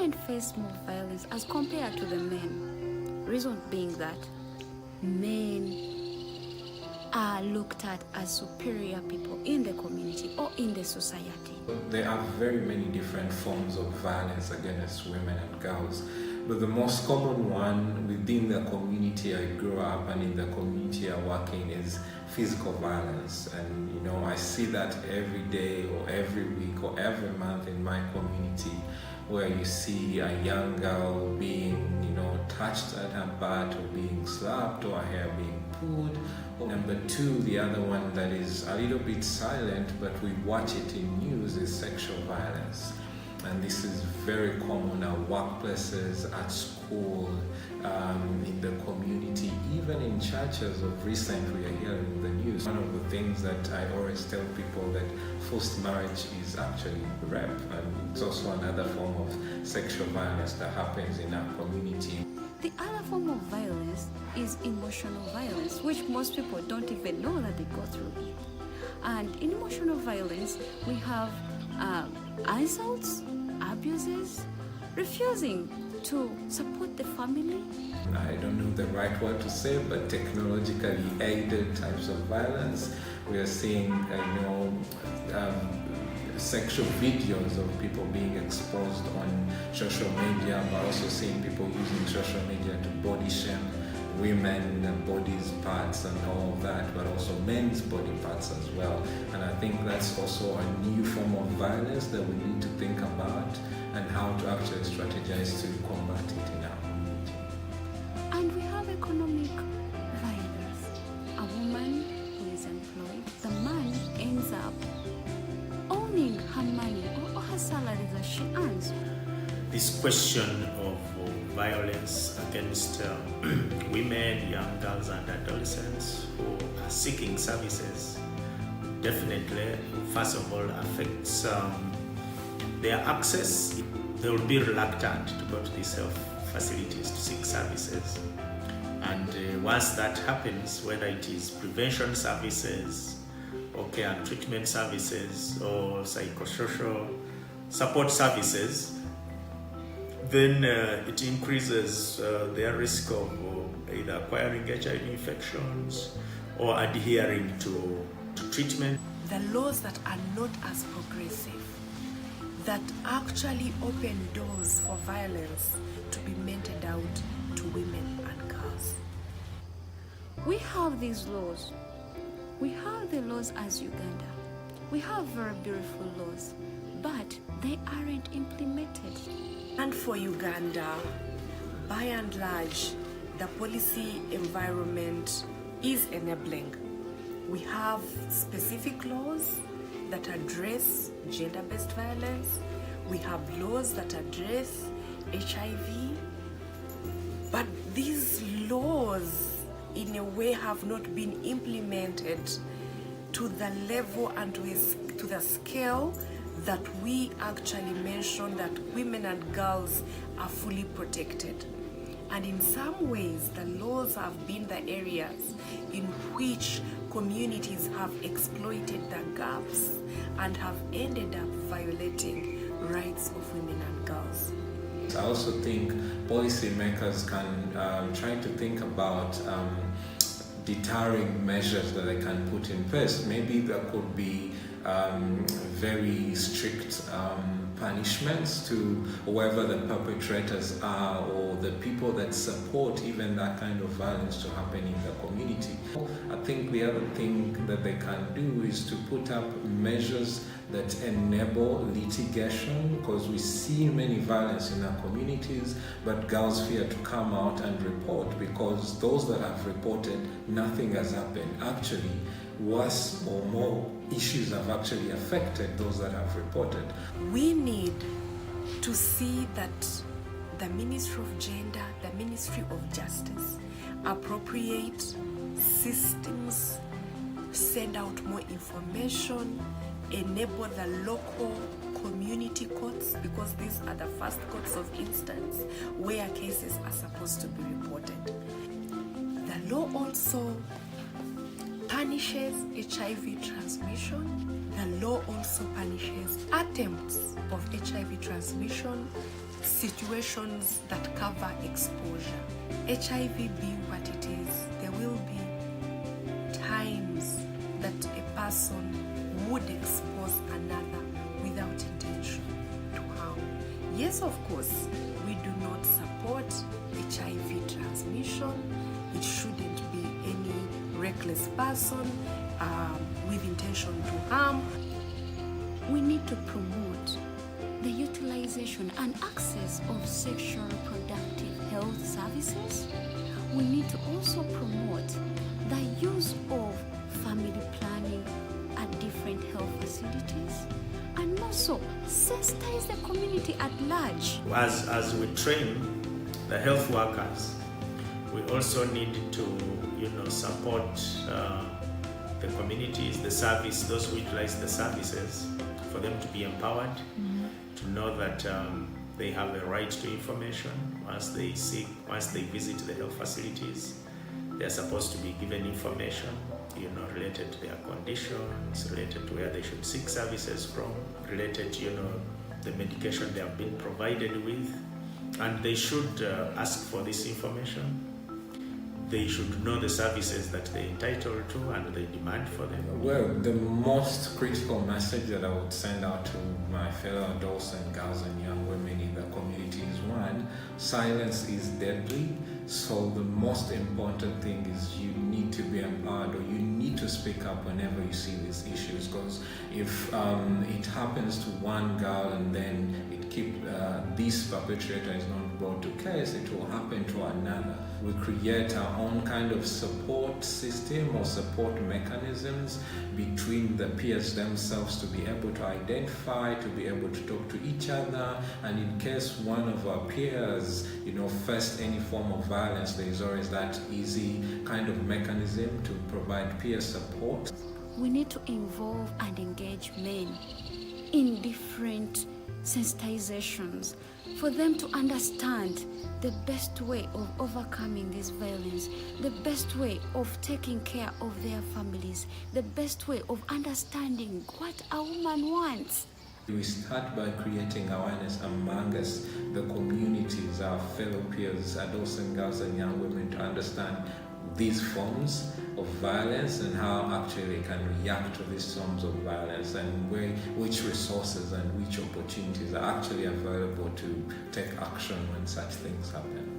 women face more violence as compared to the men. Reason being that men are looked at as superior people in the community or in the society. There are very many different forms of violence against women and girls, but the most common one within the community I grew up and in the community I work in is physical violence. And I see that every day or every week or every month in my community, where you see a young girl being touched at her butt or being slapped or her hair being pulled. Number two, the other one that is a little bit silent but we watch it in news is sexual violence. And this is very common at workplaces, at school, in the community, even in churches. Of recent, we are hearing in the news. One of the things that I always tell people that forced marriage is actually rape, and it's also another form of sexual violence that happens in our community. The other form of violence is emotional violence, which most people don't even know that they go through it. And in emotional violence, we have insults, abuses, refusing to support the family. I don't know the right word to say, but technologically aided types of violence. We are seeing, sexual videos of people being exposed on social media, but also seeing people using social media to body shame women, bodies, parts and all of that, but also men's body parts as well. And I think that's also a new form of violence that we need to think about and how to actually strategize to combat it in our community. And we have economic violence. A woman who is employed, the man ends up owning her money or her salary that she earns. This question of violence against women, young girls and adolescents who are seeking services definitely, first of all, affects their access. They will be reluctant to go to these health facilities to seek services. And once that happens, whether it is prevention services, or care and treatment services, or psychosocial support services, then it increases their risk of either acquiring HIV infections or adhering to treatment. The laws that are not as progressive, that actually open doors for violence to be meted out to women and girls. We have these laws. We have the laws as Uganda. We have very beautiful laws, but they aren't implemented. And for Uganda, by and large, the policy environment is enabling. We have specific laws that address gender-based violence. We have laws that address HIV. But these laws, in a way, have not been implemented to the level and to the scale that we actually mention that women and girls are fully protected. And in some ways, the laws have been the areas in which communities have exploited the gaps and have ended up violating rights of women and girls. I also think policymakers can try to think about deterring measures that they can put in place. Maybe there could be very strict punishments to whoever the perpetrators are or the people that support even that kind of violence to happen in the community. I think the other thing that they can do is to put up measures that enable litigation, because we see many violence in our communities, but girls fear to come out and report because those that have reported, nothing has happened. Actually, worse or more issues have actually affected those that have reported. We need to see that the Ministry of Gender, the Ministry of Justice, appropriate systems, send out more information, enable the local community courts, because these are the first courts of instance where cases are supposed to be reported. The law also punishes HIV transmission. The law also punishes attempts of HIV transmission, situations that cover exposure. HIV being what it is, there will be times that a person would expose another without intention to harm. Yes, of course, we do not support HIV transmission. It shouldn't be any reckless person with intention to harm. We need to promote the utilization and access of sexual reproductive health services. We need to also promote the use of family planning at different health facilities, and also sensitize the community at large. As we train the health workers, we also need to support the communities, the service, those who utilize the services, for them to be empowered, to know that they have a right to information. Once they visit the health facilities, they're supposed to be given information, related to their conditions, related to where they should seek services from, related to, the medication they have been provided with, and they should ask for this information. They should know the services that they're entitled to and they demand for them. Well, the most critical message that I would send out to my fellow adults and girls and young women in the community is, one, silence is deadly. So the most important thing is you need to be empowered, or you need to speak up whenever you see these issues, because if it happens to one girl and then this perpetrator is not brought to case, it will happen to another. We create our own kind of support system or support mechanisms between the peers themselves to be able to identify, to be able to talk to each other, and in case one of our peers, faced any form of violence, there is always that easy kind of mechanism to provide peer support. We need to involve and engage men in different sensitizations for them to understand the best way of overcoming this violence, the best way of taking care of their families, the best way of understanding what a woman wants. We start by creating awareness among us, the communities, our fellow peers, adults and girls and young women, to understand these forms of violence and how actually they can react to these forms of violence, and which resources and which opportunities are actually available to take action when such things happen.